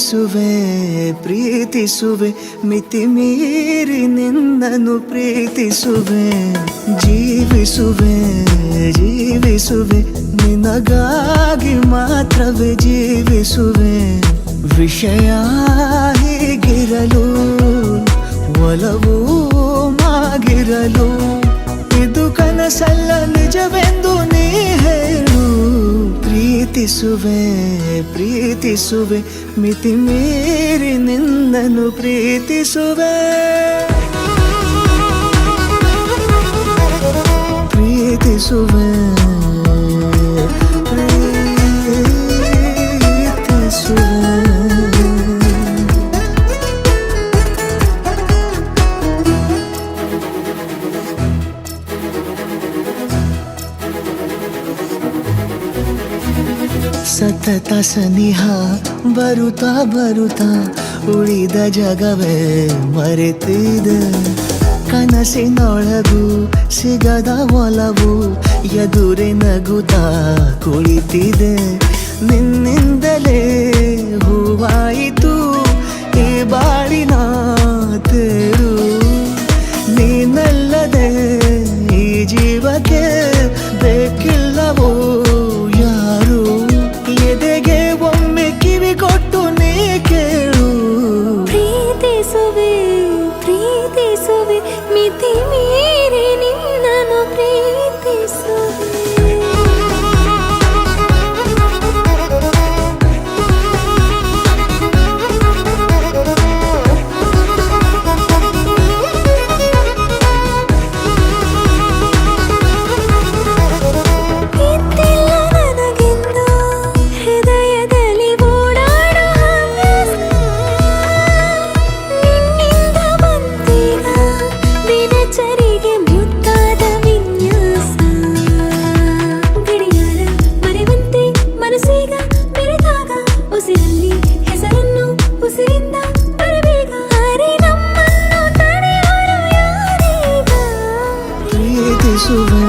ಪ್ರೀತಿಸುವೆ ಪ್ರೀತಿಸುವೆ ಮಿತಿ ಮೀರಿ ನಿನ್ನನ್ನು ಪ್ರೀತಿಸುವೆ ಜೀವಿಸುವೆ ಜೀವಿಸುವೆ ನಿನಗಾಗಿ ಮಾತ್ರವೇ ಜೀವಿಸುವೆ ವಿಷಯ ಹೀಗಿರಲು ಒಲವು ಮಾಗಿರಲು ಇದು ಕನಸಲ್ಲ ನಿಜವೆಂದು ನೀ ಹೇಳು ಪ್ರೀತಿಸುವೆ ಪ್ರೀತಿಸುವೆ ಮಿತಿ ಮೀರಿ ನಿನ್ನನ್ನು ಪ್ರೀತಿಸುವೆ ಪ್ರೀತಿಸುವೆ ಸತತ ಸನಿಹ ಬರುತ್ತಾ ಬರುತ್ತಾ ಉಳಿದ ಜಗವೇ ಮರೆತಿದೆ ಕನಸಿನೊಳಗೂ ಸಿಗದ ಒಲವು ಎದುರೆ ನಗುತ್ತಾ ಕುಳಿತಿದೆ ನಿನ್ನಿಂದಲೇ ಹೂವಾಯಿತು ಈ ಬಾಳಿನ ತೇರು ನೀನಲ್ಲದೆ ಈ ಜೀವಕ್ಕೆ ಬೇಕಿಲ್ಲವೋ ಯಾರು ಎದೆಗೆ ಒಮ್ಮೆ ಕಿವಿ ಕೊಟ್ಟು ನೀ ಕೇಳು ಪ್ರೀತಿಸುವೆ ಪ್ರೀತಿಸುವೆ ಮಿತಿ ಮೀರಿ ನಿನ್ನನ್ನು ಪ್ರೀತಿಸುವೆ ಪ್ರೀತಿಸುವೆ